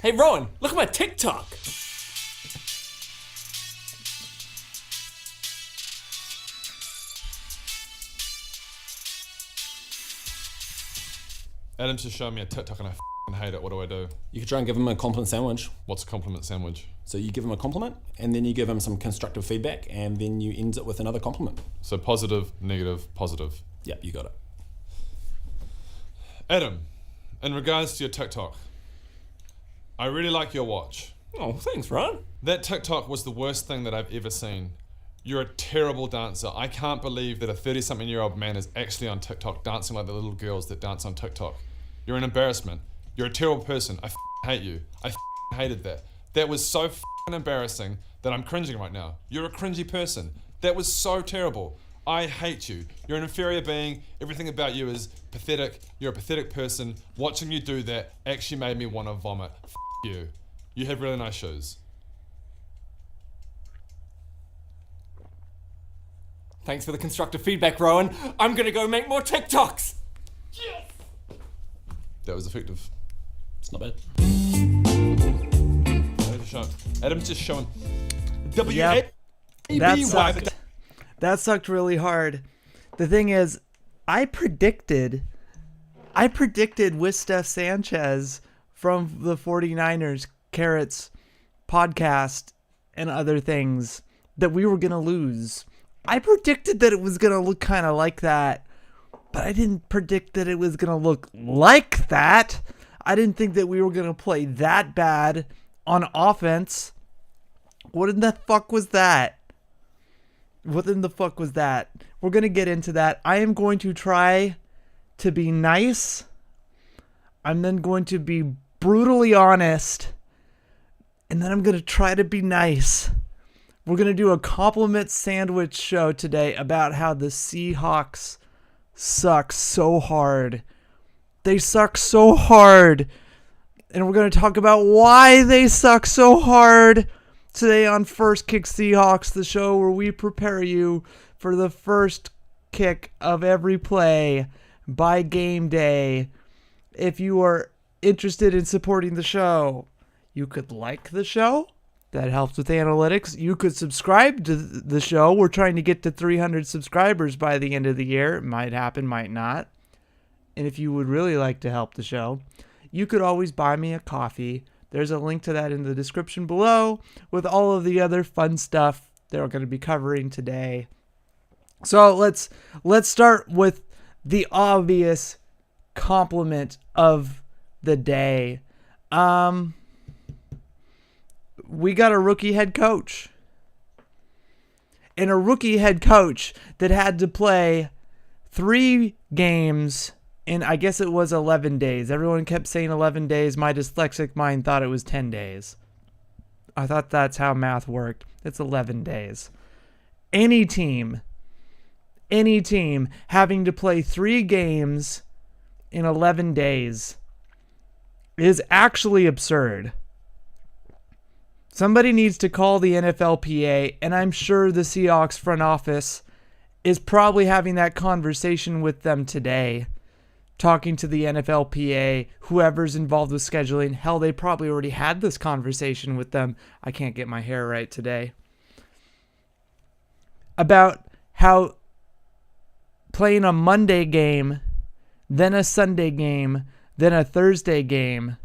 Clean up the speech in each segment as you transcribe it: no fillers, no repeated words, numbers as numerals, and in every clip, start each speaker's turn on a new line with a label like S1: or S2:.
S1: Hey, Rowan, look at my TikTok.
S2: Adam's just showing me a TikTok and I f***ing hate it. What do I do?
S1: You could try and give him a compliment sandwich.
S2: What's a compliment sandwich?
S1: So you give him a compliment, and then you give him some constructive feedback, and then you end it with another compliment.
S2: So positive, negative, positive.
S1: Yep, you got it.
S2: Adam, in regards to your TikTok, I really like your watch.
S1: Oh, thanks, Ron.
S2: That TikTok was the worst thing that I've ever seen. You're a terrible dancer. I can't believe that a 30-something-year-old man is actually on TikTok dancing like the little girls that dance on TikTok. You're an embarrassment. You're a terrible person. I hate you. I hated that. That was so embarrassing that I'm cringing right now. You're a cringy person. That was so terrible. I hate you. You're an inferior being. Everything about you is pathetic. You're a pathetic person. Watching you do that actually made me want to vomit. You. You have really nice shoes.
S1: Thanks for the constructive feedback, Rowan. I'm gonna go make more TikToks. Yes!
S2: That was effective.
S1: It's not bad.
S2: Adam's just showing.
S3: Yep. That sucked really hard. The thing is, I predicted with Steph Sanchez from the 49ers Carrots podcast and other things that we were going to lose. I predicted that it was going to look kind of like that, but I didn't predict that it was going to look like that. I didn't think that we were going to play that bad on offense. What in the fuck was that? What in the fuck was that? We're going to get into that. I am going to try to be nice. I'm then going to be brutally honest. And then I'm going to try to be nice. We're going to do a compliment sandwich show today about how the Seahawks suck so hard. They suck so hard. And we're going to talk about why they suck so hard today on First Kick Seahawks, the show where we prepare you for the first kick of every play by game day. If you are interested in supporting the show, you could like the show. That helps with analytics. You could subscribe to the show. We're trying to get to 300 subscribers by the end of the year. It might happen, might not. And if you would really like to help the show, you could always buy me a coffee. There's a link to that in the description below with all of the other fun stuff that we're going to be covering today. So let's start with the obvious compliment of the day. We got a rookie head coach. And a rookie head coach that had to play 3 games in, I guess it was 11 days. Everyone kept saying 11 days. My dyslexic mind thought it was 10 days. I thought that's how math worked. It's 11 days. Any team having to play 3 games in 11 days is actually absurd. Somebody needs to call the NFLPA, and I'm sure the Seahawks front office is probably having that conversation with them today, talking to the NFLPA, whoever's involved with scheduling. Hell, they probably already had this conversation with them. I can't get my hair right today. About how playing a Monday game, then a Sunday game, then a Thursday game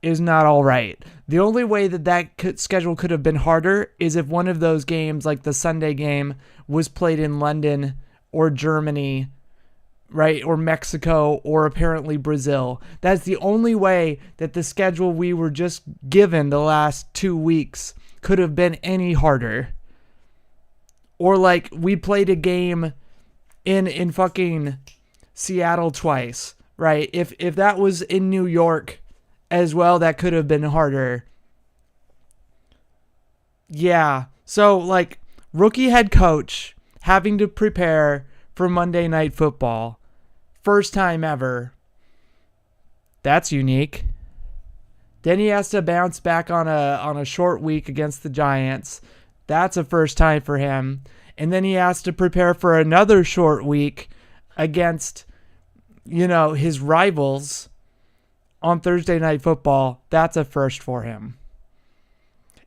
S3: is not all right. The only way that schedule could have been harder is if one of those games, like the Sunday game, was played in London or Germany, right, or Mexico, or apparently Brazil. That's the only way that the schedule we were just given the last 2 weeks could have been any harder. Or like we played a game in fucking Seattle twice, right? If that was in New York as well, that could have been harder. Yeah. So like rookie head coach having to prepare for Monday Night Football. First time ever. That's unique. Then he has to bounce back on a short week against the Giants. That's a first time for him. And then he has to prepare for another short week against, his rivals. on Thursday Night Football, that's a first for him.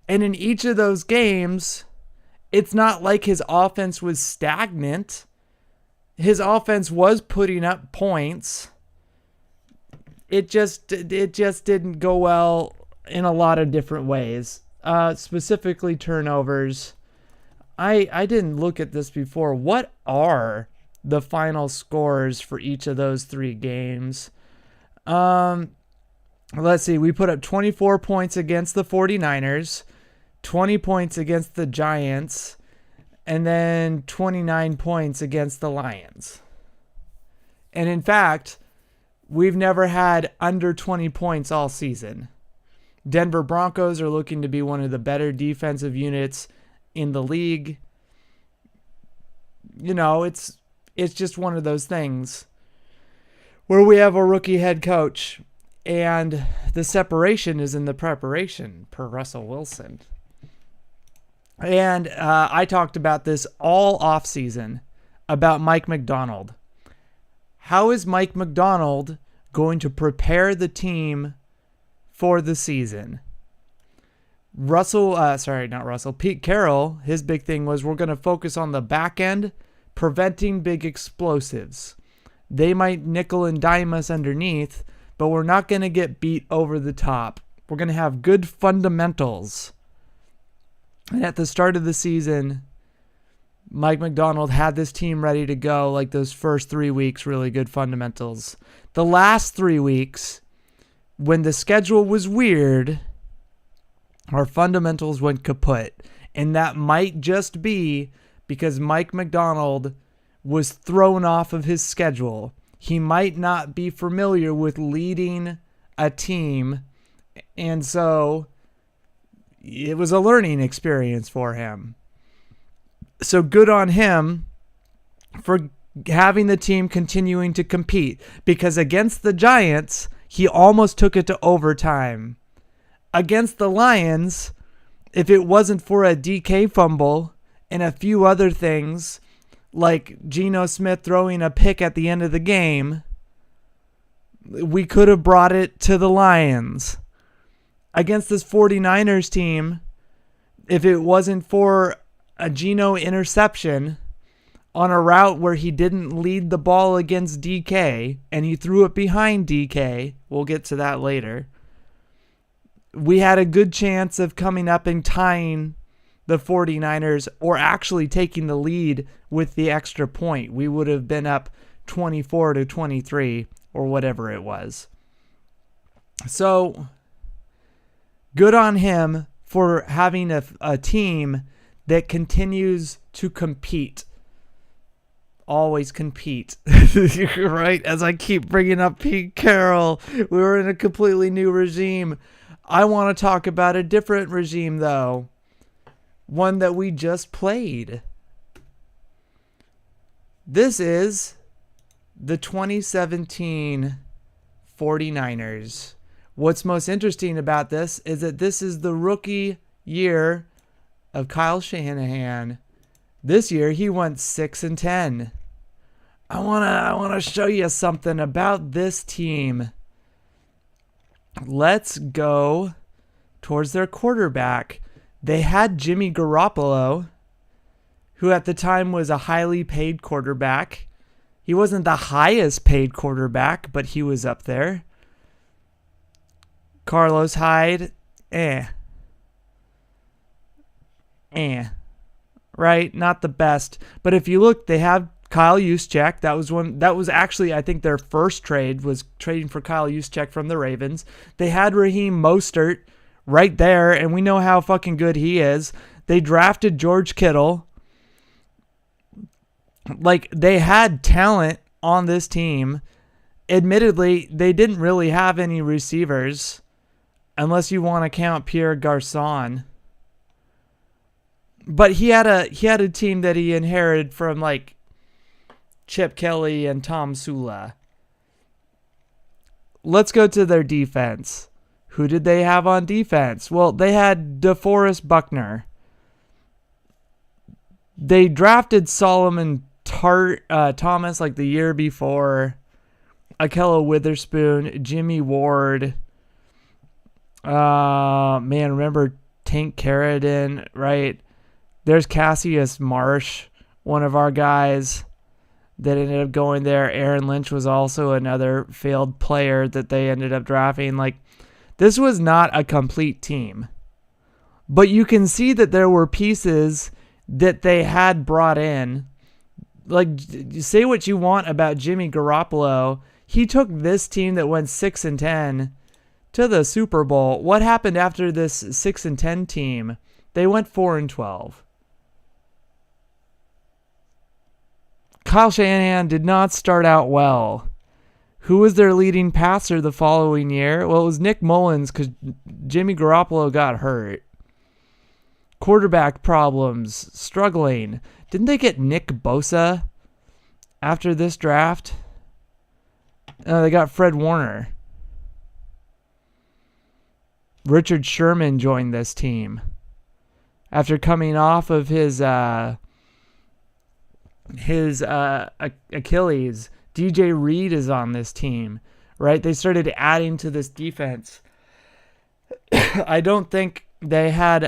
S3: And in each of those games, it's not like his offense was stagnant. His offense was putting up points. It just didn't go well in a lot of different ways. Specifically turnovers. I didn't look at this before. What are the final scores for each of those 3 games? Let's see. We put up 24 points against the 49ers, 20 points against the Giants, and then 29 points against the Lions. And in fact, we've never had under 20 points all season. Denver Broncos are looking to be one of the better defensive units in the league. You know, it's just one of those things where we have a rookie head coach and the separation is in the preparation, per Russell Wilson. And I talked about this all offseason about Mike Macdonald. How is Mike Macdonald going to prepare the team for the season? Pete Carroll, his big thing was we're going to focus on the back end, preventing big explosives. They might nickel and dime us underneath, but we're not going to get beat over the top. We're going to have good fundamentals. And at the start of the season, Mike Macdonald had this team ready to go, like those first 3 weeks, really good fundamentals. The last 3 weeks, when the schedule was weird, our fundamentals went kaput. And that might just be because Mike Macdonald was thrown off of his schedule. He might not be familiar with leading a team, and so it was a learning experience for him. So good on him for having the team continuing to compete, because against the Giants, he almost took it to overtime. Against the Lions, if it wasn't for a DK fumble and a few other things, like Geno Smith throwing a pick at the end of the game, we could have brought it to the Lions. Against this 49ers team, if it wasn't for a Geno interception on a route where he didn't lead the ball against DK and he threw it behind DK, we'll get to that later, we had a good chance of coming up and tying the 49ers, or actually taking the lead with the extra point. We would have been up 24-23 or whatever it was. So good on him for having a team that continues to compete. Always compete. Right? As I keep bringing up Pete Carroll, we were in a completely new regime. I want to talk about a different regime, though. One that we just played. This is the 2017 49ers. What's most interesting about this is that this is the rookie year of Kyle Shanahan. This year he went 6-10. I wanna show you something about this team. Let's go towards their quarterback. They had Jimmy Garoppolo, who at the time was a highly paid quarterback. He wasn't the highest paid quarterback, but he was up there. Carlos Hyde, right? Not the best. But if you look, they have Kyle Juszczyk. That was actually, I think, their first trade, was trading for Kyle Juszczyk from the Ravens. They had Raheem Mostert right there, and we know how fucking good he is. They drafted George Kittle. Like, they had talent on this team. Admittedly, they didn't really have any receivers, unless you want to count Pierre Garçon. But he had a team that he inherited from, like, Chip Kelly and Tom Sula. Let's go to their defense. Who did they have on defense? Well, they had DeForest Buckner. They drafted Solomon Thomas like the year before. Akello Witherspoon, Jimmy Ward. Man, remember Tank Carradine, right? There's Cassius Marsh, one of our guys that ended up going there. Aaron Lynch was also another failed player that they ended up drafting. Like, this was not a complete team. But you can see that there were pieces that they had brought in. Like, say what you want about Jimmy Garoppolo. He took this team that went 6-10 to the Super Bowl. What happened after this 6-10 team? They went 4-12. Kyle Shanahan did not start out well. Who was their leading passer the following year? Well, it was Nick Mullins because Jimmy Garoppolo got hurt. Quarterback problems, struggling. Didn't they get Nick Bosa after this draft? They got Fred Warner. Richard Sherman joined this team after coming off of his Achilles. DJ Reed is on this team, right? They started adding to this defense. I don't think they had,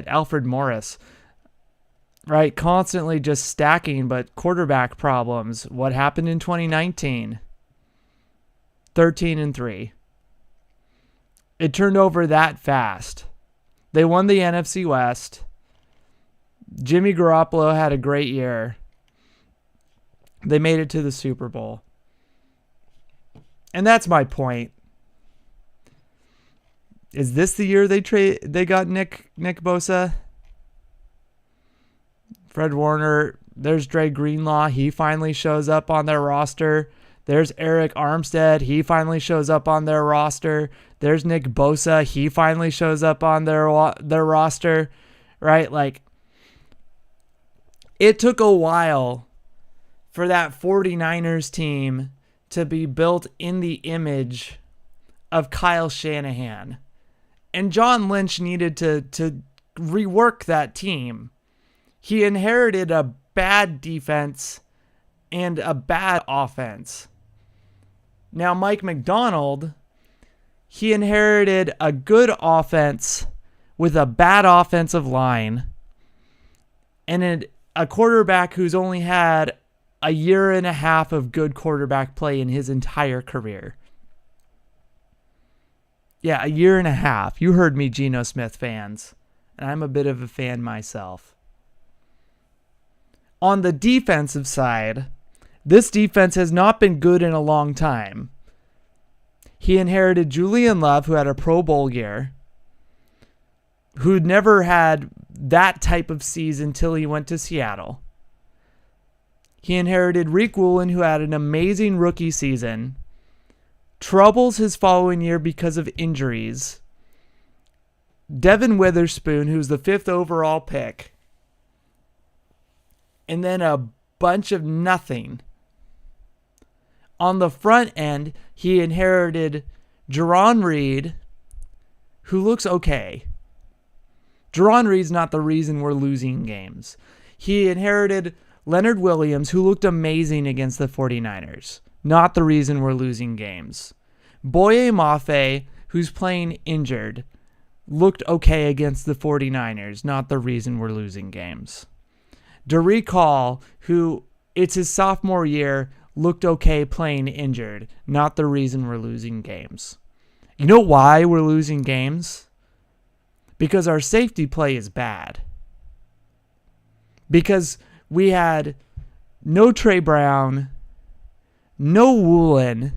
S3: Alfred Morris, right? Constantly just stacking, but quarterback problems. What happened in 2019? 13-3. It turned over that fast. They won the NFC West. Jimmy Garoppolo had a great year. They made it to the Super Bowl. And that's my point. Is this the year they got Nick Bosa? Fred Warner. There's Dre Greenlaw. He finally shows up on their roster. There's Eric Armstead. He finally shows up on their roster. There's Nick Bosa. He finally shows up on their roster. Right? Like, it took a while for that 49ers team to be built in the image of Kyle Shanahan. And John Lynch needed to rework that team. He inherited a bad defense and a bad offense. Now, Mike McDonald, he inherited a good offense with a bad offensive line and a quarterback who's only had a year and a half of good quarterback play in his entire career. Yeah, a year and a half. You heard me, Geno Smith fans. And I'm a bit of a fan myself. On the defensive side, this defense has not been good in a long time. He inherited Julian Love, who had a Pro Bowl year, who'd never had that type of season till he went to Seattle. He inherited Rick Woolen, who had an amazing rookie season, troubles his following year because of injuries. Devin Witherspoon, who's the 5th overall pick, and then a bunch of nothing. On the front end, he inherited Jerron Reed, who looks okay. Jerron Reed's not the reason we're losing games. He inherited Leonard Williams, who looked amazing against the 49ers. Not the reason we're losing games. Boye Mafe, who's playing injured, looked okay against the 49ers. Not the reason we're losing games. Dariq Hall, who it's his sophomore year, looked okay playing injured. Not the reason we're losing games. You know why we're losing games? Because our safety play is bad. Because we had no Trey Brown, no Woolen.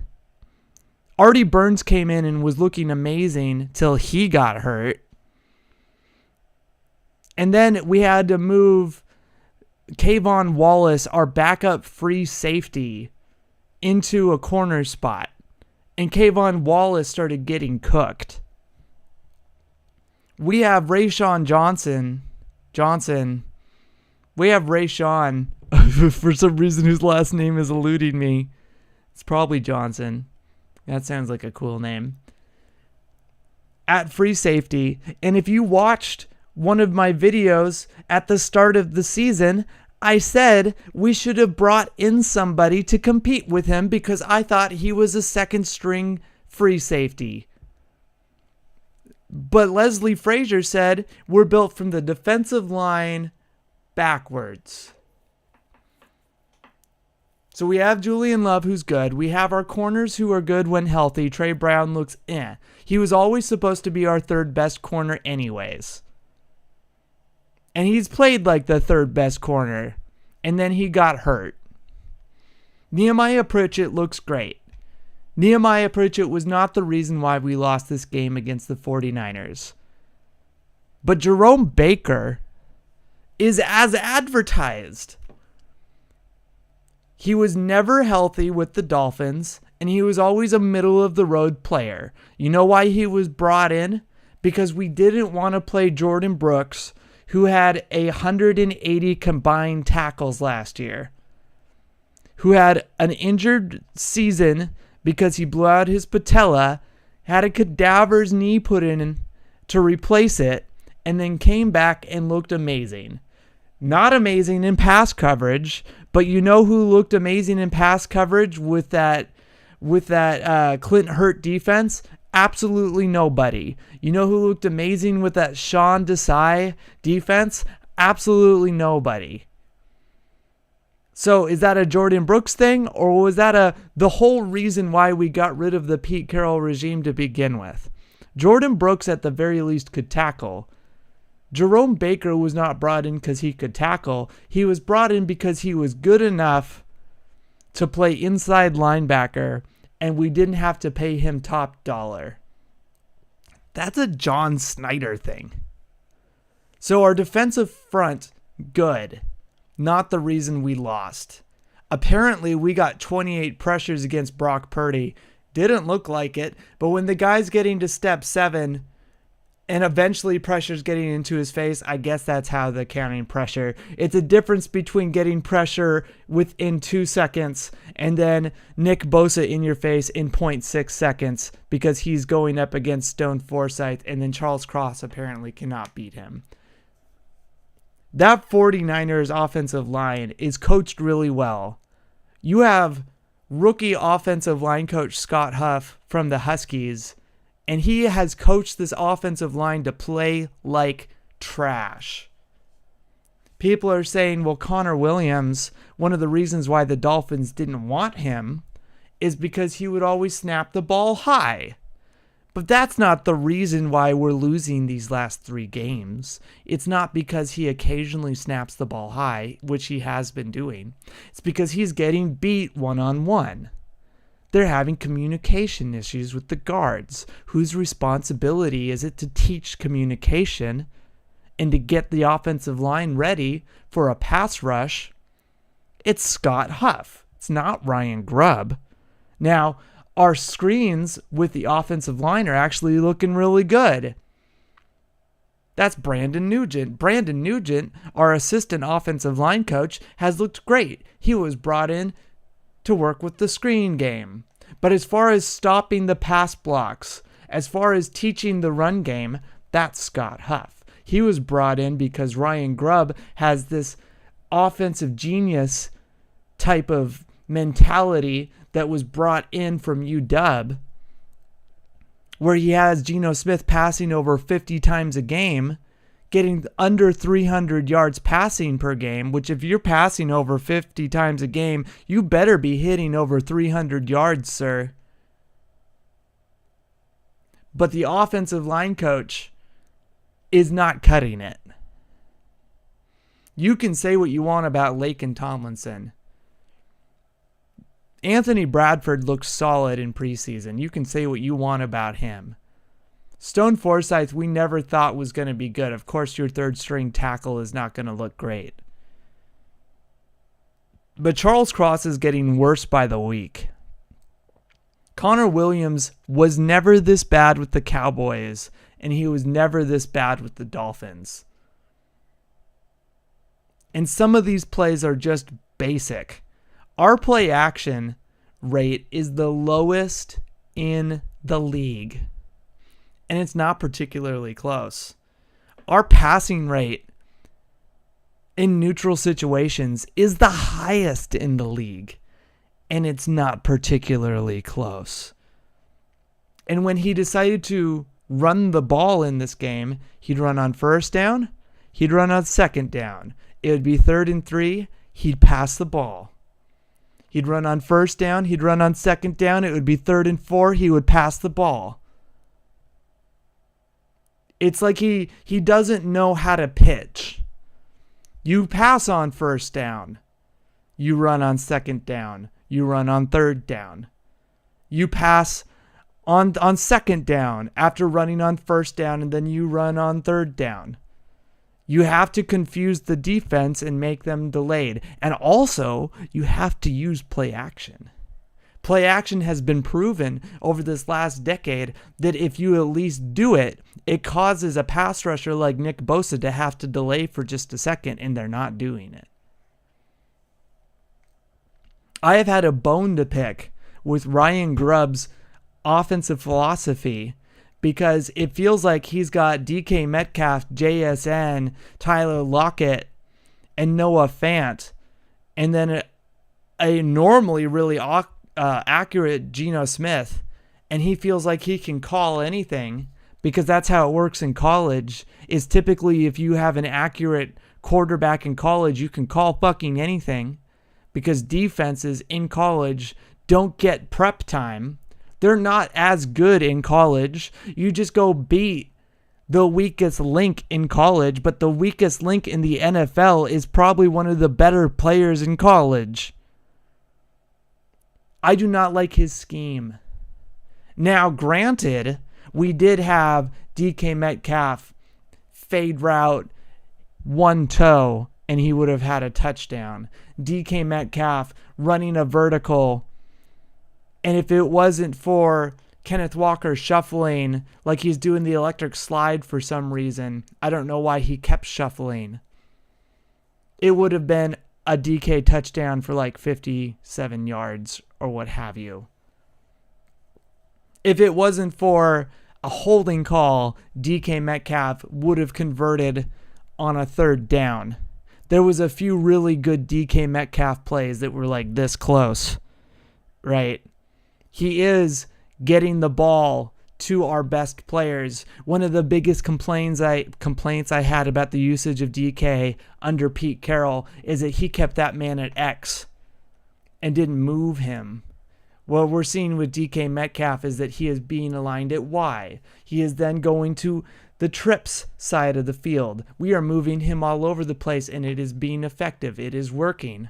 S3: Artie Burns came in and was looking amazing till he got hurt. And then we had to move Kayvon Wallace, our backup free safety, into a corner spot. And Kayvon Wallace started getting cooked. We have Rayshawn Johnson. We have Rayshawn, for some reason whose last name is eluding me. It's probably Johnson. That sounds like a cool name. At free safety. And if you watched one of my videos at the start of the season, I said we should have brought in somebody to compete with him because I thought he was a second string free safety. But Leslie Frazier said we're built from the defensive line backwards. So we have Julian Love, who's good. We have our corners who are good when healthy. Trey Brown looks eh. He was always supposed to be our third best corner anyways. And he's played like the third best corner. And then he got hurt. Nehemiah Pritchett looks great. Nehemiah Pritchett was not the reason why we lost this game against the 49ers. But Jerome Baker is as advertised. He was never healthy with the Dolphins, and he was always a middle-of-the-road player. You know why he was brought in? Because we didn't want to play Jordan Brooks, who had 180 combined tackles last year, who had an injured season because he blew out his patella, had a cadaver's knee put in to replace it, and then came back and looked amazing. Not amazing in pass coverage, but you know who looked amazing in pass coverage with that Clint Hurt defense? Absolutely nobody. You know who looked amazing with that Sean Desai defense? Absolutely nobody. So is that a Jordan Brooks thing, or was that the whole reason why we got rid of the Pete Carroll regime to begin with? Jordan Brooks at the very least could tackle. Jerome Baker was not brought in because he could tackle. He was brought in because he was good enough to play inside linebacker, and we didn't have to pay him top dollar. That's a John Snyder thing. So our defensive front, good. Not the reason we lost. Apparently, we got 28 pressures against Brock Purdy. Didn't look like it, but when the guy's getting to step 7 and eventually pressure's getting into his face, I guess that's how they're counting pressure. It's a difference between getting pressure within 2 seconds and then Nick Bosa in your face in 0.6 seconds because he's going up against Stone Forsythe, and then Charles Cross apparently cannot beat him. That 49ers offensive line is coached really well. You have rookie offensive line coach Scott Huff from the Huskies, and he has coached this offensive line to play like trash. People are saying, well, Connor Williams, one of the reasons why the Dolphins didn't want him is because he would always snap the ball high. But that's not the reason why we're losing these last 3 games. It's not because he occasionally snaps the ball high, which he has been doing. It's because he's getting beat one-on-one. They're having communication issues with the guards. Whose responsibility is it to teach communication and to get the offensive line ready for a pass rush? It's Scott Huff. It's not Ryan Grubb. Now, our screens with the offensive line are actually looking really good. That's Brandon Nugent. Brandon Nugent, our assistant offensive line coach, has looked great. He was brought in to work with the screen game. But as far as stopping the pass blocks, as far as teaching the run game, that's Scott Huff. He was brought in because Ryan Grubb has this offensive genius type of mentality that was brought in from UW, where he has Geno Smith passing over 50 times a game, getting under 300 yards passing per game, which if you're passing over 50 times a game, you better be hitting over 300 yards, sir. But the offensive line coach is not cutting it. You can say what you want about Laken Tomlinson. Anthony Bradford looks solid in preseason. You can say what you want about him. Stone Forsythe, we never thought was going to be good. Of course, your third string tackle is not going to look great. But Charles Cross is getting worse by the week. Connor Williams was never this bad with the Cowboys, and he was never this bad with the Dolphins. And some of these plays are just basic. Our play action rate is the lowest in the league, and it's not particularly close. Our passing rate in neutral situations is the highest in the league, and it's not particularly close. And when he decided to run the ball in this game, he'd run on first down, he'd run on second down. It would be 3rd and 3, he'd pass the ball. He'd run on first down, he'd run on second down, it would be 3rd and 4, he would pass the ball. It's like he doesn't know how to pitch. You pass on first down. You run on second down. You run on third down. You pass on second down after running on first down, and then you run on third down. You have to confuse the defense and make them delayed. And also, you have to use play action. Play action has been proven over this last decade that if you at least do it, it causes a pass rusher like Nick Bosa to have to delay for just a second, and they're not doing it. I have had a bone to pick with Ryan Grubb's offensive philosophy because it feels like he's got DK Metcalf, JSN, Tyler Lockett, and Noah Fant, and then a normally really accurate Geno Smith, and he feels like he can call anything because that's how it works in college. Is typically if you have an accurate quarterback in college, you can call fucking anything because defenses in college don't get prep time. They're not as good in college. You just go beat the weakest link in college, but the weakest link in the NFL is probably one of the better players in college. I do not like his scheme. Now, granted, we did have DK Metcalf fade route, one toe, and he would have had a touchdown. DK Metcalf running a vertical, and if it wasn't for Kenneth Walker shuffling like he's doing the electric slide for some reason, I don't know why he kept shuffling, it would have been a DK touchdown for like 57 yards or what have you. If it wasn't for a holding call, DK Metcalf would have converted on a third down. There was a few really good DK Metcalf plays that were like this close, right? He is getting the ball to our best players. One of the biggest complaints I had about the usage of DK under Pete Carroll is that he kept that man at X and didn't move him. What we're seeing with DK Metcalf is that he is being aligned at Y. He is then going to the trips side of the field. We are moving him all over the place, and it is being effective. It is working.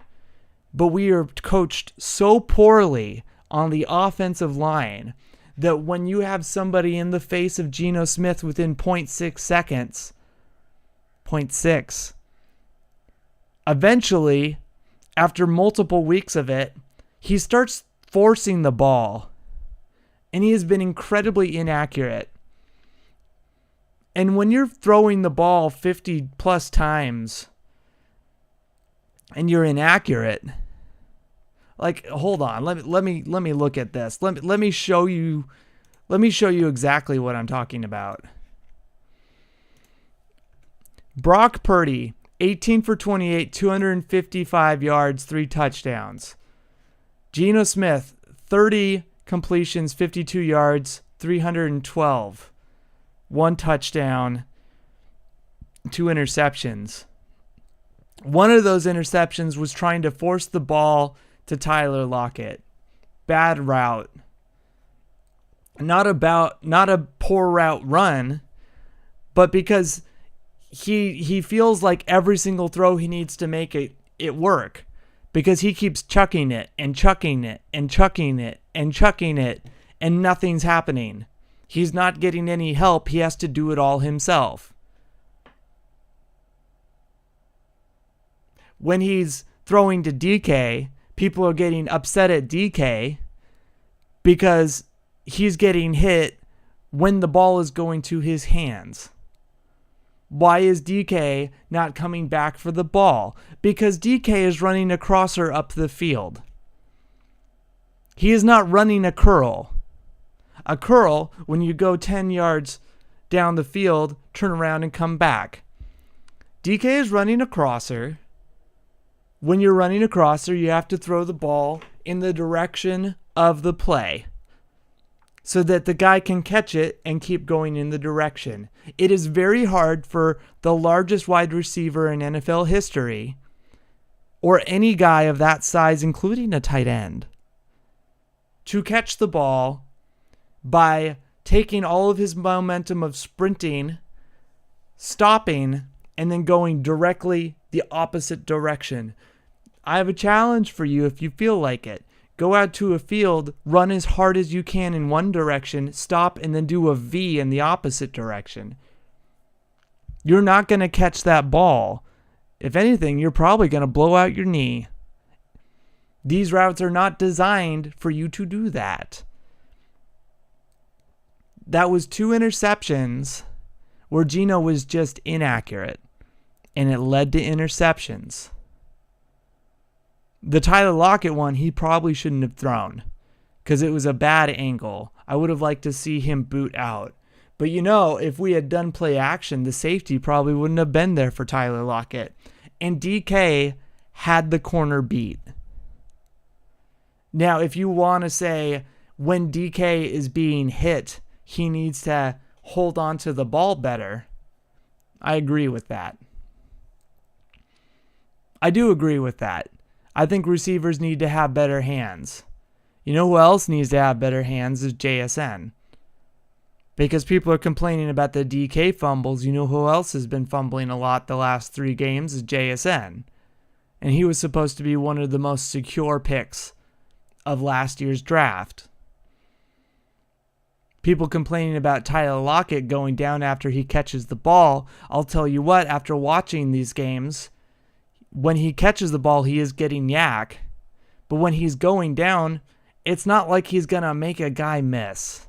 S3: But we are coached so poorly on the offensive line that when you have somebody in the face of Geno Smith within 0.6 seconds, 0.6, eventually, after multiple weeks of it, he starts forcing the ball, and he has been incredibly inaccurate. And when you're throwing the ball 50 plus times and you're inaccurate, like, hold on, let me look at this. Let me show you exactly what I'm talking about. Brock Purdy, 18 for 28, 255 yards, 3 touchdowns. Geno Smith, 30 completions, 52 yards, 312. 1 touchdown, 2 interceptions. One of those interceptions was trying to force the ball to Tyler Lockett. Bad route. Not a poor route run, but because he feels like every single throw he needs to make it work. Because he keeps chucking it and chucking it and chucking it and chucking it, and nothing's happening. He's not getting any help. He has to do it all himself. When he's throwing to DK, people are getting upset at DK because he's getting hit when the ball is going to his hands. Why is DK not coming back for the ball? Because DK is running a crosser up the field. He is not running a curl. A curl, when you go 10 yards down the field, turn around and come back. DK is running a crosser. When you're running a crosser, you have to throw the ball in the direction of the play so that the guy can catch it and keep going in the direction. It is very hard for the largest wide receiver in NFL history, or any guy of that size, including a tight end, to catch the ball by taking all of his momentum of sprinting, stopping, and then going directly the opposite direction. I have a challenge for you if you feel like it. Go out to a field, run as hard as you can in one direction, stop, and then do a V in the opposite direction. You're not going to catch that ball. If anything, you're probably going to blow out your knee. These routes are not designed for you to do that. That was 2 interceptions where Geno was just inaccurate, and it led to interceptions. The Tyler Lockett one, he probably shouldn't have thrown because it was a bad angle. I would have liked to see him boot out. But if we had done play action, the safety probably wouldn't have been there for Tyler Lockett. And DK had the corner beat. Now, if you want to say when DK is being hit, he needs to hold on to the ball better, I agree with that. I do agree with that. I think receivers need to have better hands. You know who else needs to have better hands is JSN. Because people are complaining about the DK fumbles. You know who else has been fumbling a lot the last 3 games is JSN. And he was supposed to be one of the most secure picks of last year's draft. People complaining about Tyler Lockett going down after he catches the ball. I'll tell you what, after watching these games, when he catches the ball, he is getting yak. But when he's going down, it's not like he's going to make a guy miss.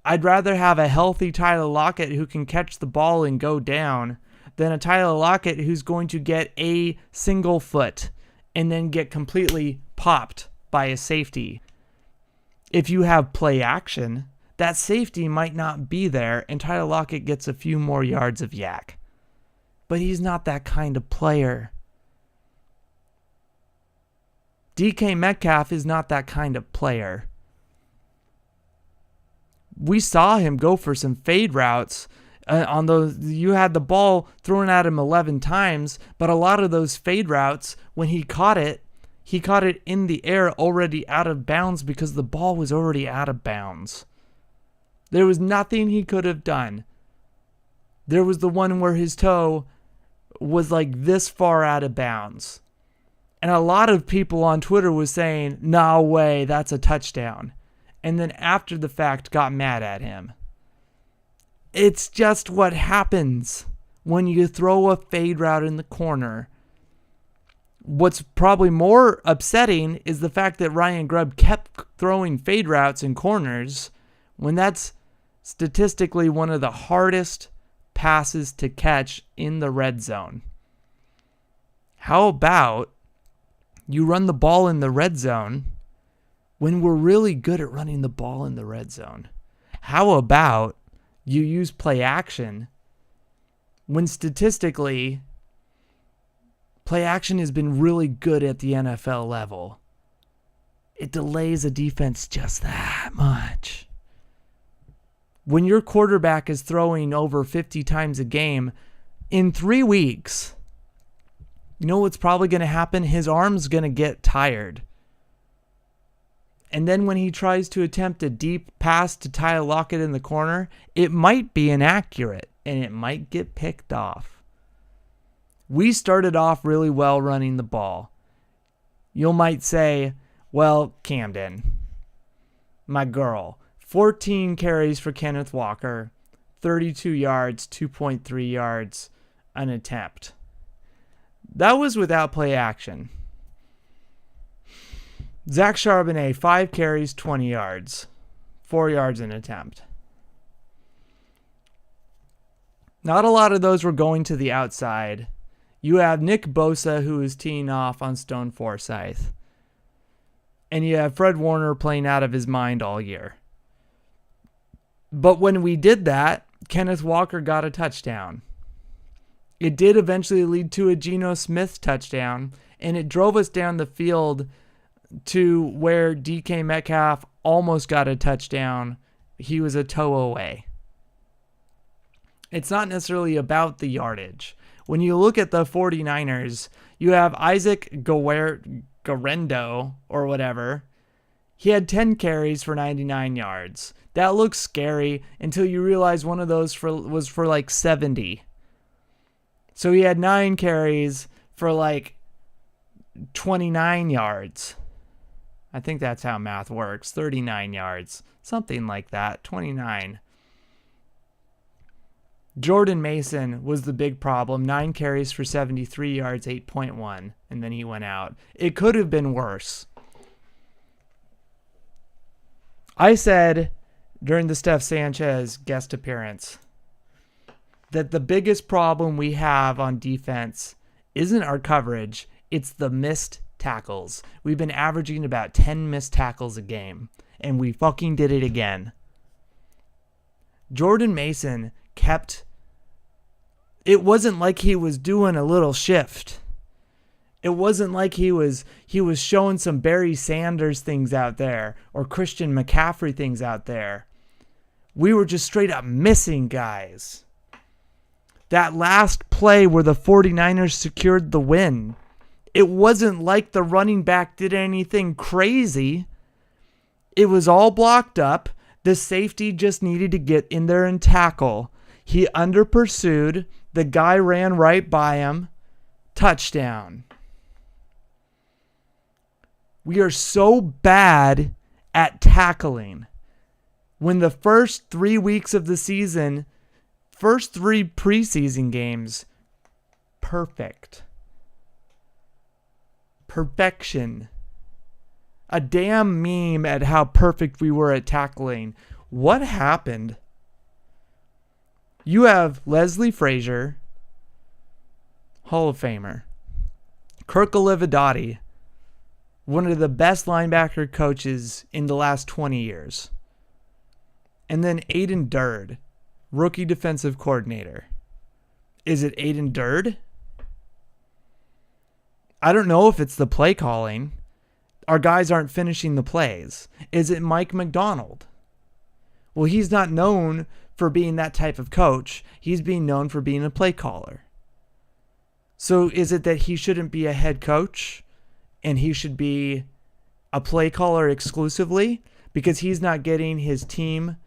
S3: I'd rather have a healthy Tyler Lockett who can catch the ball and go down than a Tyler Lockett who's going to get a single foot and then get completely popped by a safety. If you have play action, that safety might not be there and Tyler Lockett gets a few more yards of yak. But he's not that kind of player. DK Metcalf is not that kind of player. We saw him go for some fade routes on those. You had the ball thrown at him 11 times, but a lot of those fade routes, when he caught it in the air already out of bounds because the ball was already out of bounds. There was nothing he could have done. There was the one where his toe was like this far out of bounds. And a lot of people on Twitter was saying, no way, that's a touchdown. And then after the fact got mad at him. It's just what happens when you throw a fade route in the corner. What's probably more upsetting is the fact that Ryan Grubb kept throwing fade routes in corners when that's statistically one of the hardest passes to catch in the red zone. How about you run the ball in the red zone when we're really good at running the ball in the red zone? How about you use play action when statistically play action has been really good at the NFL level? It delays a defense just that much. When your quarterback is throwing over 50 times a game in 3 weeks, you know what's probably going to happen? His arm's going to get tired. And then when he tries to attempt a deep pass to Tyler Lockett in the corner, it might be inaccurate and it might get picked off. We started off really well running the ball. You might say, well, Camden, my girl, 14 carries for Kenneth Walker, 32 yards, 2.3 yards, an attempt. That was without play action. Zach Charbonnet, 5 carries, 20 yards. 4 yards an attempt. Not a lot of those were going to the outside. You have Nick Bosa, who is teeing off on Stone Forsythe. And you have Fred Warner playing out of his mind all year. But when we did that, Kenneth Walker got a touchdown. It did eventually lead to a Geno Smith touchdown, and it drove us down the field to where DK Metcalf almost got a touchdown. He was a toe away. It's not necessarily about the yardage. When you look at the 49ers, you have Isaac Guerendo or whatever. He had 10 carries for 99 yards. That looks scary until you realize one of those was for like 70. So he had 9 carries for like 29 yards. I think that's how math works. 39 yards. Something like that. 29. Jordan Mason was the big problem. 9 carries for 73 yards, 8.1. And then he went out. It could have been worse. I said during the Steph Sanchez guest appearance that the biggest problem we have on defense isn't our coverage, it's the missed tackles. We've been averaging about 10 missed tackles a game, and we fucking did it again. Jordan Mason it wasn't like he was doing a little shift. It wasn't like he was showing some Barry Sanders things out there or Christian McCaffrey things out there. We were just straight up missing guys. That last play where the 49ers secured the win, it wasn't like the running back did anything crazy. It was all blocked up. The safety just needed to get in there and tackle. He under-pursued. The guy ran right by him. Touchdown. We are so bad at tackling. When the first 3 weeks of the season, first 3 preseason games, perfect. Perfection. A damn meme at how perfect we were at tackling. What happened? You have Leslie Frazier, Hall of Famer. Kirk Olivadotti, one of the best linebacker coaches in the last 20 years. And then Aiden Durd, rookie defensive coordinator. Is it Aiden Durd? I don't know if it's the play calling. Our guys aren't finishing the plays. Is it Mike McDonald? Well, he's not known for being that type of coach. He's being known for being a play caller. So is it that he shouldn't be a head coach and he should be a play caller exclusively because he's not getting his team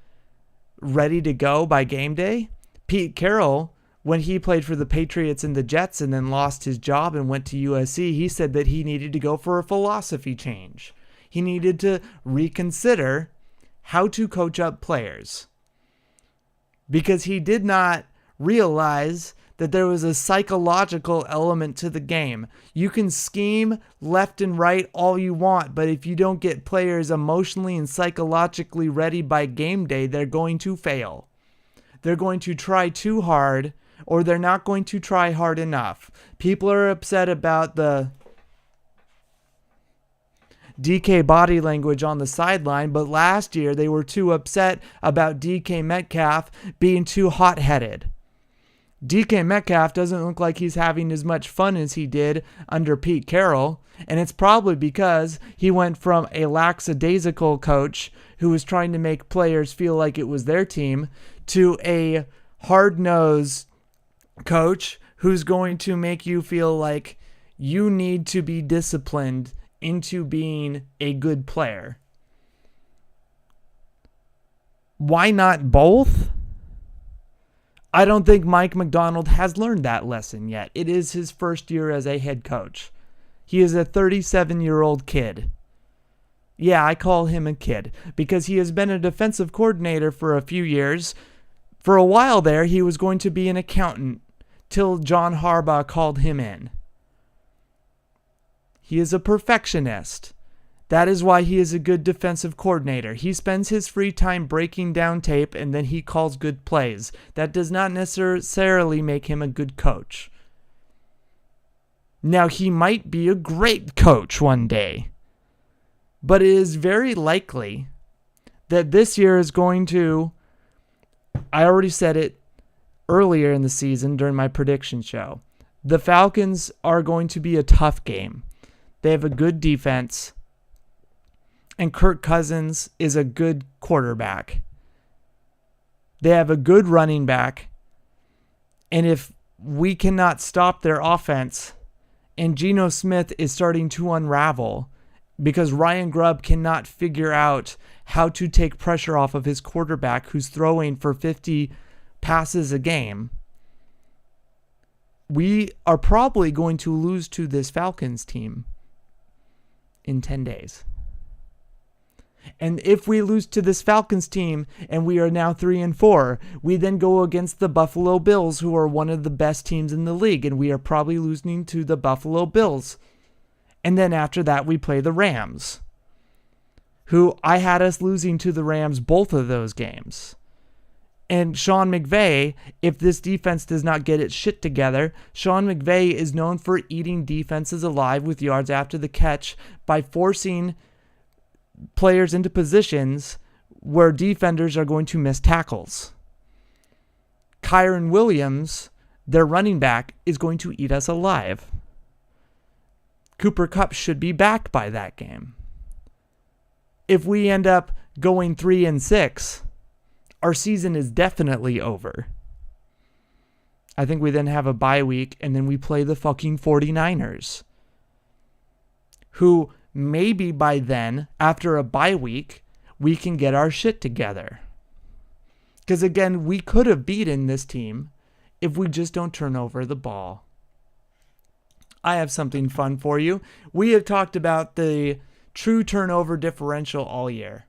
S3: ready to go by game day? Pete Carroll, when he played for the Patriots and the Jets and then lost his job and went to USC, he said that he needed to go for a philosophy change. He needed to reconsider how to coach up players because he did not realize that there was a psychological element to the game. You can scheme left and right all you want, but if you don't get players emotionally and psychologically ready by game day, they're going to fail. They're going to try too hard, or they're not going to try hard enough. People are upset about the DK body language on the sideline, but last year they were too upset about DK Metcalf being too hot-headed. DK Metcalf doesn't look like he's having as much fun as he did under Pete Carroll, and it's probably because he went from a lackadaisical coach who was trying to make players feel like it was their team to a hard-nosed coach who's going to make you feel like you need to be disciplined into being a good player. Why not both? I don't think Mike McDonald has learned that lesson yet. It is his first year as a head coach. He is a 37-year-old kid. Yeah, I call him a kid because he has been a defensive coordinator for a few years. For a while there, he was going to be an accountant till John Harbaugh called him in. He is a perfectionist. That is why he is a good defensive coordinator. He spends his free time breaking down tape and then he calls good plays. That does not necessarily make him a good coach. Now, he might be a great coach one day, but it is very likely that this year is going to, I already said it, earlier in the season during my prediction show. The Falcons are going to be a tough game. They have a good defense, and Kirk Cousins is a good quarterback. They have a good running back, and if we cannot stop their offense, and Geno Smith is starting to unravel because Ryan Grubb cannot figure out how to take pressure off of his quarterback who's throwing for 50 passes a game, we are probably going to lose to this Falcons team in 10 days. And if we lose to this Falcons team and we are now 3-4, we then go against the Buffalo Bills, who are one of the best teams in the league, and we are probably losing to the Buffalo Bills. And then after that, we play the Rams, who I had us losing to the Rams both of those games. And Sean McVay, if this defense does not get its shit together, Sean McVay is known for eating defenses alive with yards after the catch by forcing players into positions where defenders are going to miss tackles. Kyron Williams, their running back, is going to eat us alive. Cooper Kupp should be back by that game. If we end up going 3-6, our season is definitely over. I think we then have a bye week, and then we play the fucking 49ers, who maybe by then, after a bye week, we can get our shit together. Because again, we could have beaten this team if we just don't turn over the ball. I have something fun for you. We have talked about the true turnover differential all year.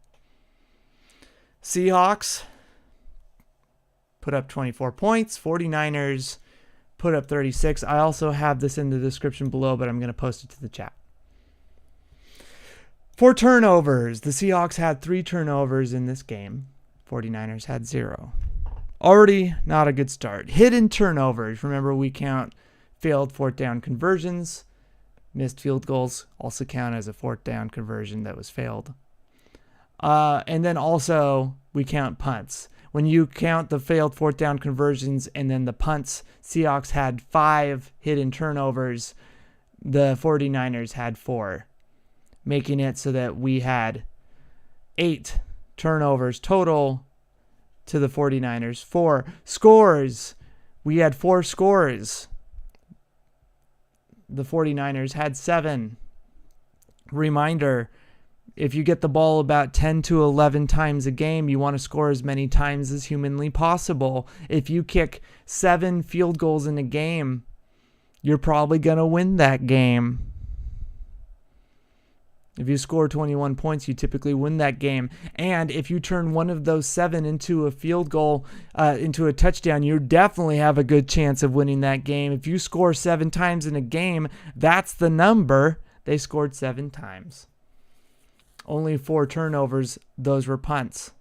S3: Seahawks put up 24 points. 49ers put up 36. I also have this in the description below, but I'm going to post it to the chat. For turnovers, the Seahawks had 3 turnovers in this game. 49ers had 0. Already not a good start. Hidden turnovers. Remember, we count failed fourth down conversions. Missed field goals also count as a fourth down conversion that was failed. And then also we count punts. When you count the failed fourth down conversions and then the punts, Seahawks had 5 hidden turnovers. The 49ers had 4. Making it so that we had 8 turnovers total to the 49ers. 4 scores. We had 4 scores. The 49ers had 7. Reminder, if you get the ball about 10 to 11 times a game, you want to score as many times as humanly possible. If you kick 7 field goals in a game, you're probably going to win that game. If you score 21 points, you typically win that game. And if you turn one of those 7 into a field goal, into a touchdown, you definitely have a good chance of winning that game. If you score 7 times in a game, that's the number. They scored 7 times. Only 4 turnovers, those were punts.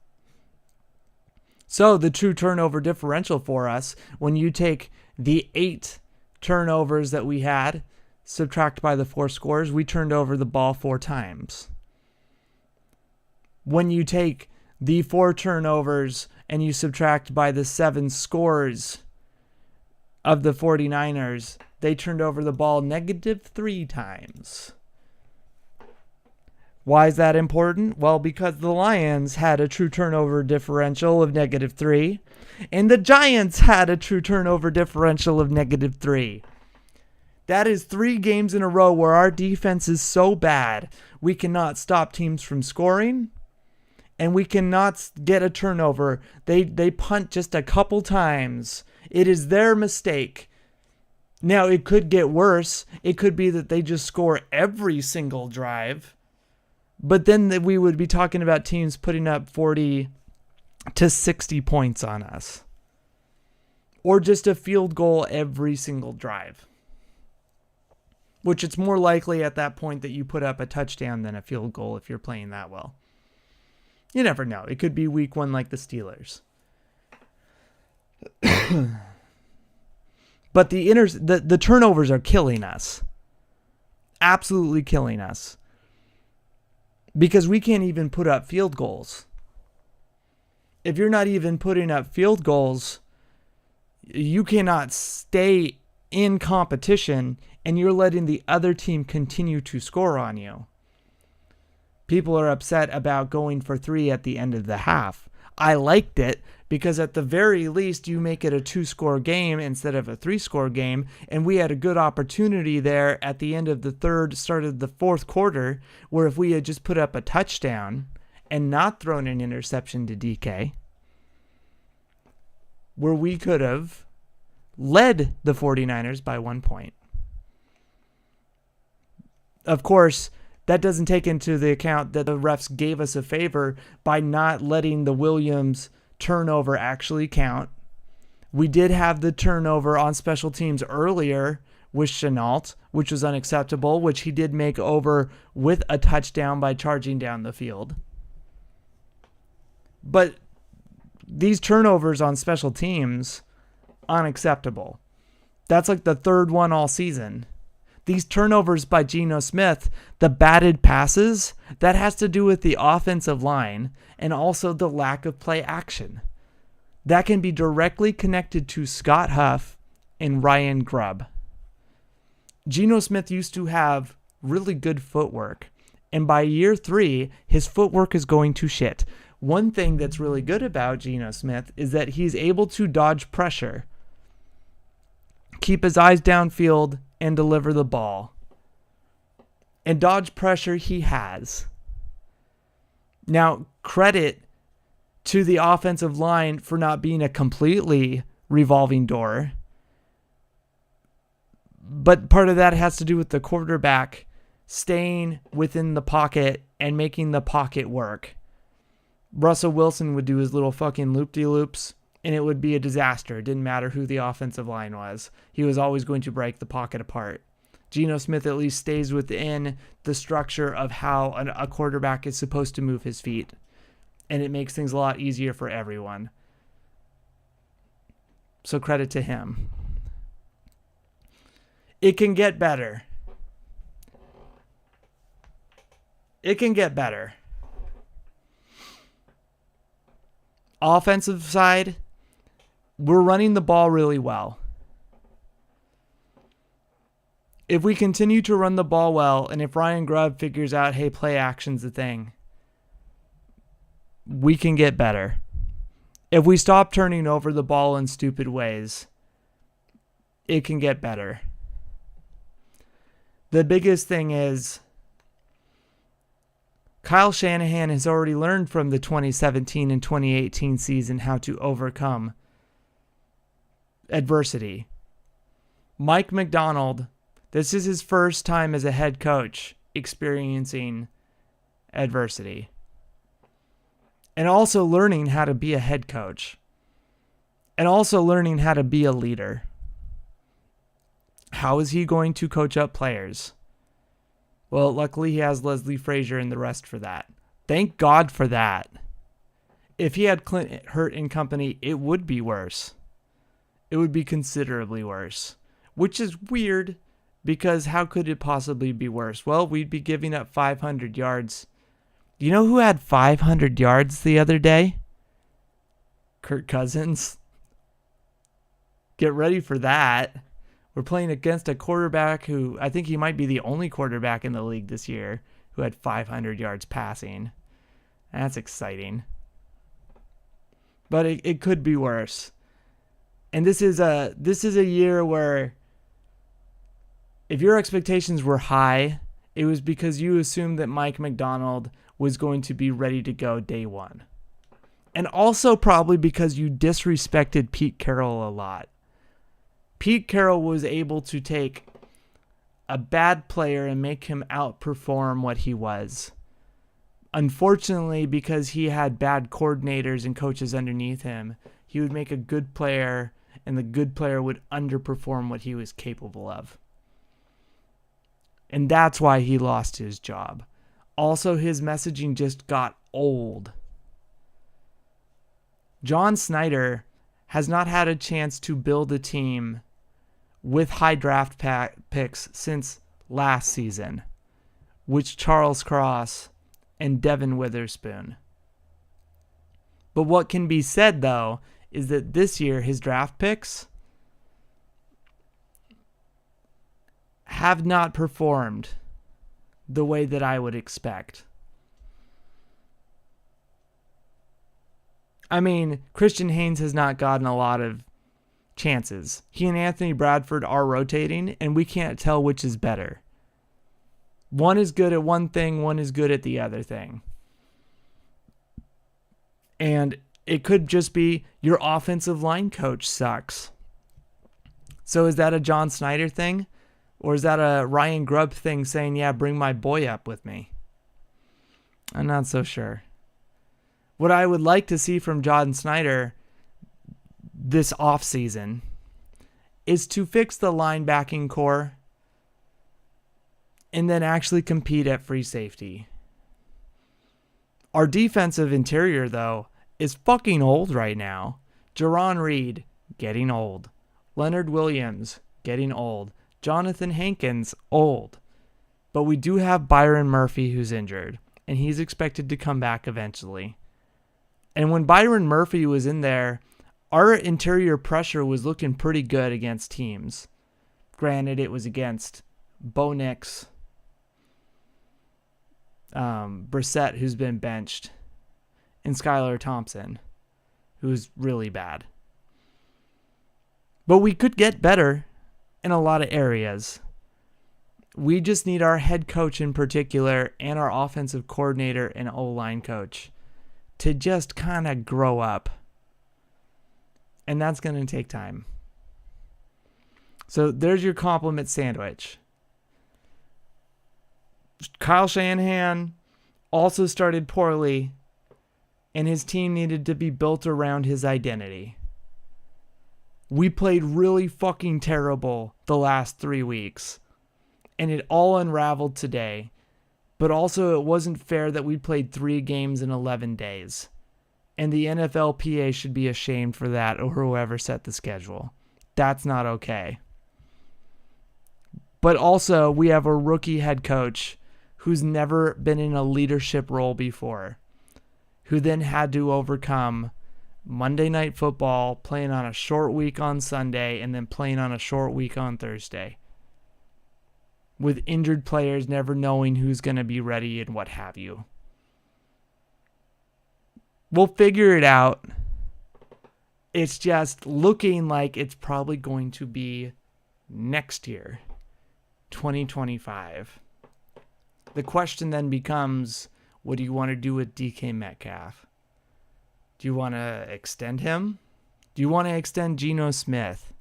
S3: So the true turnover differential for us, when you take the 8 turnovers that we had, subtract by the 4 scores, we turned over the ball 4 times. When you take the 4 turnovers and you subtract by the 7 scores of the 49ers, they turned over the ball -3 times. Why is that important? Well, because the Lions had a true turnover differential of -3, and the Giants had a true turnover differential of -3. That is 3 games in a row where our defense is so bad, we cannot stop teams from scoring, and we cannot get a turnover. They punt just a couple times. It is their mistake. Now, it could get worse. It could be that they just score every single drive, but then we would be talking about teams putting up 40 to 60 points on us, or just a field goal every single drive. Which it's more likely at that point that you put up a touchdown than a field goal if you're playing that well. You never know. It could be week 1 like the Steelers. But the turnovers are killing us. Absolutely killing us. Because we can't even put up field goals. If you're not even putting up field goals, You cannot stay in competition and you're letting the other team continue to score on you. People are upset about going for 3 at the end of the half. I liked it because at the very least you make it a 2-score game instead of a 3-score game, and we had a good opportunity there at the end of the third, start of the fourth quarter, where if we had just put up a touchdown and not thrown an interception to DK, where we could have led the 49ers by 1 point. Of course, that doesn't take into the account that the refs gave us a favor by not letting the Williams turnover actually count. We did have the turnover on special teams earlier with Chenault, which was unacceptable, which he did make over with a touchdown by charging down the field. But these turnovers on special teams, unacceptable. That's like the third one all season. These turnovers by Geno Smith, the batted passes, that has to do with the offensive line and also the lack of play action. That can be directly connected to Scott Huff and Ryan Grubb. Geno Smith used to have really good footwork, and by year 3, his footwork is going to shit. One thing that's really good about Geno Smith is that he's able to dodge pressure, keep his eyes downfield, and deliver the ball. And dodge pressure he has. Now, credit to the offensive line for not being a completely revolving door. But part of that has to do with the quarterback staying within the pocket and making the pocket work. Russell Wilson would do his little fucking loop-de-loops, and it would be a disaster. It didn't matter who the offensive line was. He was always going to break the pocket apart. Geno Smith at least stays within the structure of how a quarterback is supposed to move his feet. And it makes things a lot easier for everyone. So credit to him. It can get better. It can get better. Offensive side, we're running the ball really well. If we continue to run the ball well, and if Ryan Grubb figures out, hey, play action's a thing, we can get better. If we stop turning over the ball in stupid ways, it can get better. The biggest thing is Kyle Shanahan has already learned from the 2017 and 2018 season how to overcome adversity. Mike McDonald, this is his first time as a head coach experiencing adversity. And also learning how to be a head coach. And also learning how to be a leader. How is he going to coach up players? Well, luckily he has Leslie Frazier and the rest for that. Thank God for that. If he had Clint Hurt and company, it would be worse. It would be considerably worse. Which is weird, because how could it possibly be worse? Well, we'd be giving up 500 yards. Do you know who had 500 yards the other day? Kirk Cousins. Get ready for that. We're playing against a quarterback who, I think he might be the only quarterback in the league this year who had 500 yards passing. That's exciting. But it could be worse. And this is a year where if your expectations were high, it was because you assumed that Mike McDonald was going to be ready to go day one. And also probably because you disrespected Pete Carroll a lot. Pete Carroll was able to take a bad player and make him outperform what he was. Unfortunately, because he had bad coordinators and coaches underneath him, he would make a good player, and the good player would underperform what he was capable of. And that's why he lost his job. Also, his messaging just got old. John Snyder has not had a chance to build a team with high draft picks since last season, which Charles Cross and Devin Witherspoon. But what can be said, though, is that this year his draft picks have not performed the way that I would expect. I mean, Christian Haynes has not gotten a lot of chances. He and Anthony Bradford are rotating, and we can't tell which is better. One is good at one thing, one is good at the other thing. And it could just be your offensive line coach sucks. So is that a John Snyder thing? Or is that a Ryan Grubb thing saying, yeah, bring my boy up with me? I'm not so sure. What I would like to see from John Snyder this offseason is to fix the linebacking core and then actually compete at free safety. Our defensive interior, though, is fucking old right now. Jerron Reed, getting old. Leonard Williams, getting old. Jonathan Hankins, old. But we do have Byron Murphy who's injured, and he's expected to come back eventually. And when Byron Murphy was in there, our interior pressure was looking pretty good against teams. Granted, it was against Bo Nix, Brissett, who's been benched, and Skylar Thompson, who's really bad. But we could get better in a lot of areas. We just need our head coach in particular and our offensive coordinator and O-line coach to just kind of grow up. And that's going to take time. So there's your compliment sandwich. Kyle Shanahan also started poorly, and his team needed to be built around his identity. We played really fucking terrible the last 3 weeks, and it all unraveled today. But also, it wasn't fair that we played 3 games in 11 days. And the NFLPA should be ashamed for that, or whoever set the schedule. That's not okay. But also, we have a rookie head coach who's never been in a leadership role before, who then had to overcome Monday Night Football, playing on a short week on Sunday, and then playing on a short week on Thursday, with injured players never knowing who's going to be ready and what have you. We'll figure it out. It's just looking like it's probably going to be next year, 2025. The question then becomes, what do you want to do with DK Metcalf? Do you want to extend him? Do you want to extend Geno Smith?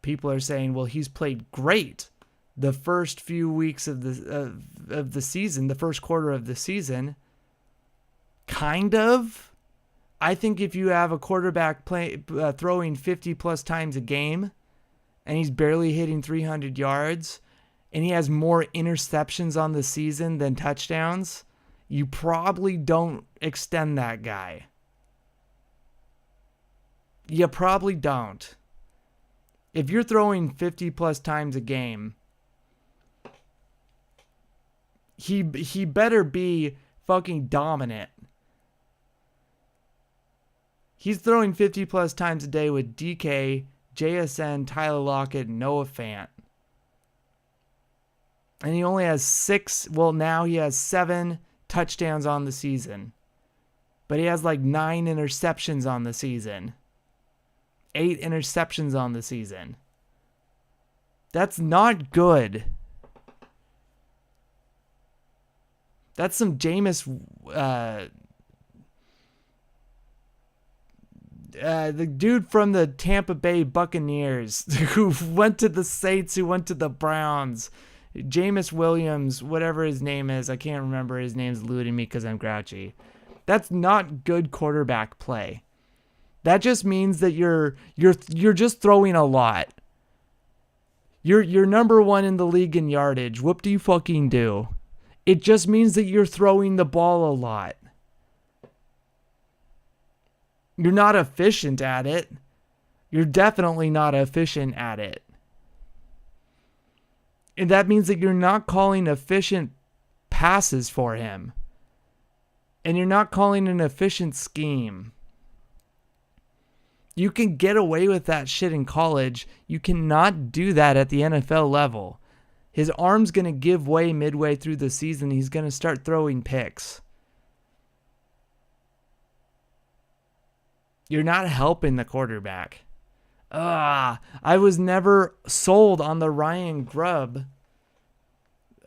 S3: People are saying, well, he's played great the first few weeks of the season, the first quarter of the season. Kind of. I think if you have a quarterback throwing 50 plus times a game and he's barely hitting 300 yards and he has more interceptions on the season than touchdowns, you probably don't extend that guy. You probably don't. If you're throwing 50 plus times a game, he better be fucking dominant. He's throwing 50 plus times a day with DK, JSN, Tyler Lockett, Noah Fant. And he only has 7 touchdowns on the season. But he has like 9 interceptions on the season. 8 interceptions on the season. That's not good. That's some Jameis, the dude from the Tampa Bay Buccaneers who went to the Saints, who went to the Browns. Jameis Williams, whatever his name is. I can't remember. His name's eluding me because I'm grouchy. That's not good quarterback play. That just means that you're just throwing a lot. You're number 1 in the league in yardage. What do you fucking do? It just means that you're throwing the ball a lot. You're not efficient at it. You're definitely not efficient at it. And that means that you're not calling efficient passes for him. And you're not calling an efficient scheme. You can get away with that shit in college. You cannot do that at the NFL level. His arm's going to give way midway through the season. He's going to start throwing picks. You're not helping the quarterback. I was never sold on the Ryan Grubb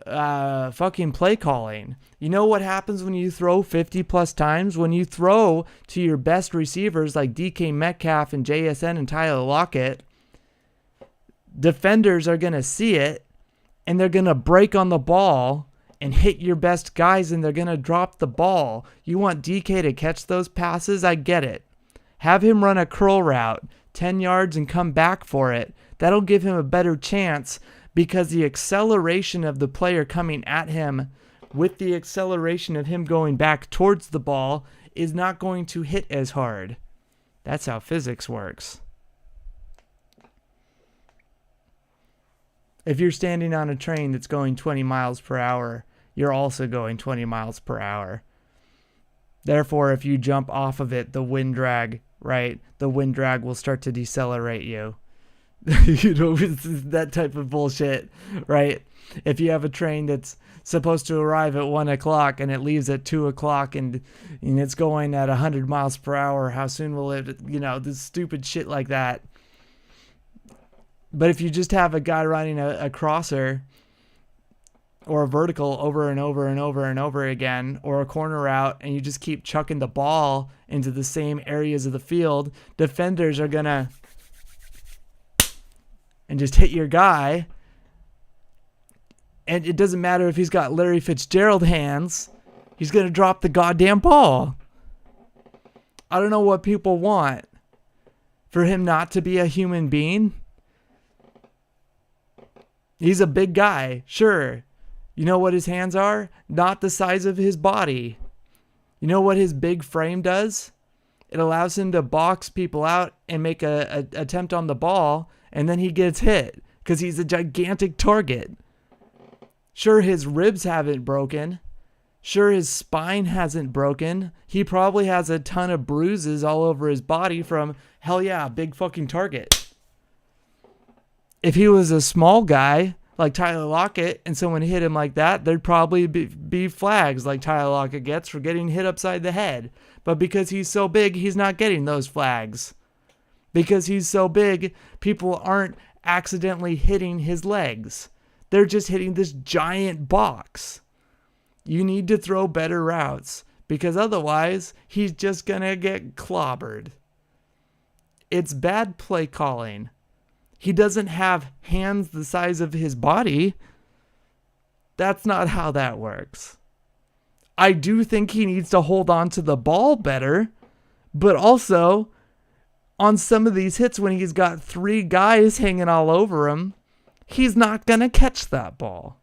S3: fucking play calling. You know what happens when you throw 50 plus times? When you throw to your best receivers like DK Metcalf and JSN and Tyler Lockett, defenders are going to see it and they're going to break on the ball and hit your best guys and they're going to drop the ball. You want DK to catch those passes? I get it. Have him run a curl route 10 yards and come back for it. That'll give him a better chance because the acceleration of the player coming at him with the acceleration of him going back towards the ball is not going to hit as hard. That's how physics works. If you're standing on a train that's going 20 miles per hour, you're also going 20 miles per hour. Therefore, if you jump off of it, the wind drag will start to decelerate you. That type of bullshit, right? If you have a train that's supposed to arrive at 1 o'clock and it leaves at 2 o'clock and it's going at 100 miles per hour, how soon will it, this stupid shit like that. But if you just have a guy running a crosser or a vertical over and over and over and over again, or a corner route, and you just keep chucking the ball into the same areas of the field, defenders are going to and just hit your guy. And it doesn't matter if he's got Larry Fitzgerald hands, he's going to drop the goddamn ball. I don't know what people want. For him not to be a human being? He's a big guy, sure. You know what his hands are? Not the size of his body. You know what his big frame does? It allows him to box people out and make a attempt on the ball, and then he gets hit because he's a gigantic target. Sure, his ribs haven't broken. Sure, his spine hasn't broken. He probably has a ton of bruises all over his body from, hell yeah, big fucking target. If he was a small guy like Tyler Lockett and someone hit him like that, there'd probably be flags like Tyler Lockett gets for getting hit upside the head. But because he's so big, he's not getting those flags. Because he's so big, people aren't accidentally hitting his legs. They're just hitting this giant box. You need to throw better routes because otherwise he's just going to get clobbered. It's bad play calling. He doesn't have hands the size of his body. That's not how that works. I do think he needs to hold on to the ball better, but also on some of these hits when he's got 3 guys hanging all over him, he's not going to catch that ball.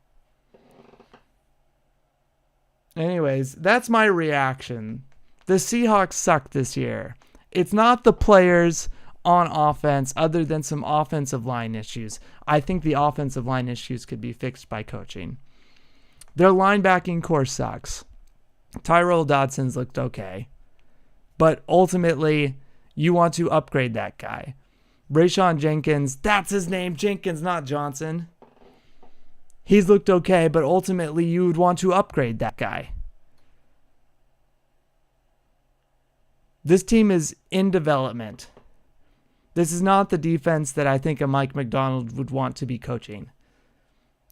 S3: Anyways, that's my reaction. The Seahawks suck this year. It's not the players on offense other than some offensive line issues. I think the offensive line issues could be fixed by coaching. Their linebacking core sucks. Tyrell Dodson's looked okay. But ultimately, you want to upgrade that guy. Rayshawn Jenkins, that's his name, Jenkins, not Johnson. He's looked okay, but ultimately you would want to upgrade that guy. This team is in development. This is not the defense that I think a Mike McDonald would want to be coaching.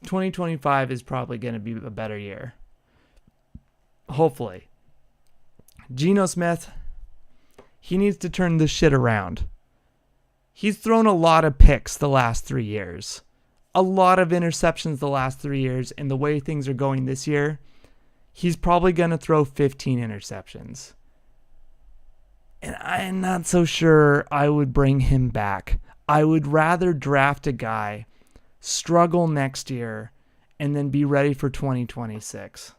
S3: 2025 is probably going to be a better year. Hopefully. Geno Smith, he needs to turn this shit around. He's thrown a lot of picks the last 3 years. A lot of interceptions the last 3 years, and the way things are going this year, he's probably going to throw 15 interceptions. And I'm not so sure I would bring him back. I would rather draft a guy, struggle next year, and then be ready for 2026.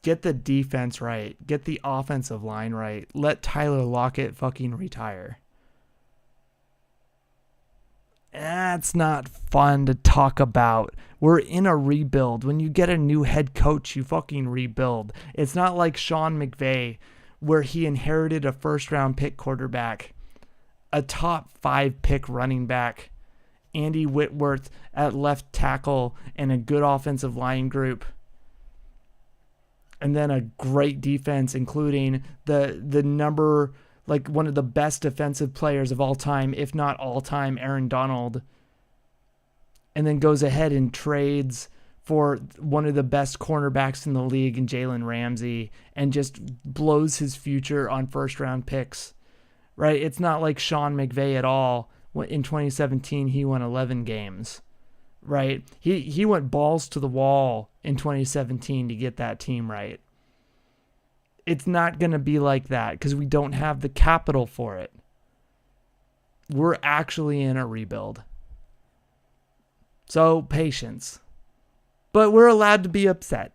S3: Get the defense right. Get the offensive line right. Let Tyler Lockett fucking retire. That's not fun to talk about. We're in a rebuild. When you get a new head coach, you fucking rebuild. It's not like Sean McVay where he inherited a first-round pick quarterback, a top 5 pick running back, Andy Whitworth at left tackle, and a good offensive line group. And then a great defense, including the number, like one of the best defensive players of all time, if not all time, Aaron Donald. And then goes ahead and trades for one of the best cornerbacks in the league in Jalen Ramsey and just blows his future on first-round picks, right? It's not like Sean McVay at all. In 2017, he won 11 games, right? He went balls to the wall in 2017 to get that team right. It's not going to be like that because we don't have the capital for it. We're actually in a rebuild. So, patience. But we're allowed to be upset.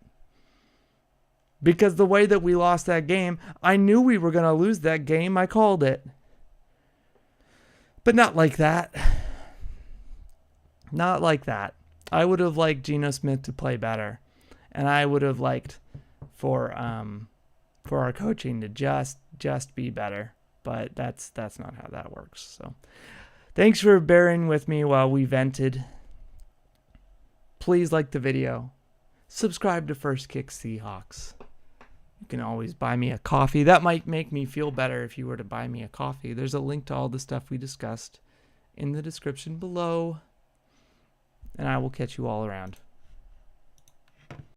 S3: Because the way that we lost that game, I knew we were going to lose that game. I called it. But not like that. Not like that. I would have liked Geno Smith to play better. And I would have liked for our coaching to just be better. But that's not how that works. So thanks for bearing with me while we vented. Please like the video. Subscribe to First Kick Seahawks. You can always buy me a coffee. That might make me feel better if you were to buy me a coffee. There's a link to all the stuff we discussed in the description below. And I will catch you all around.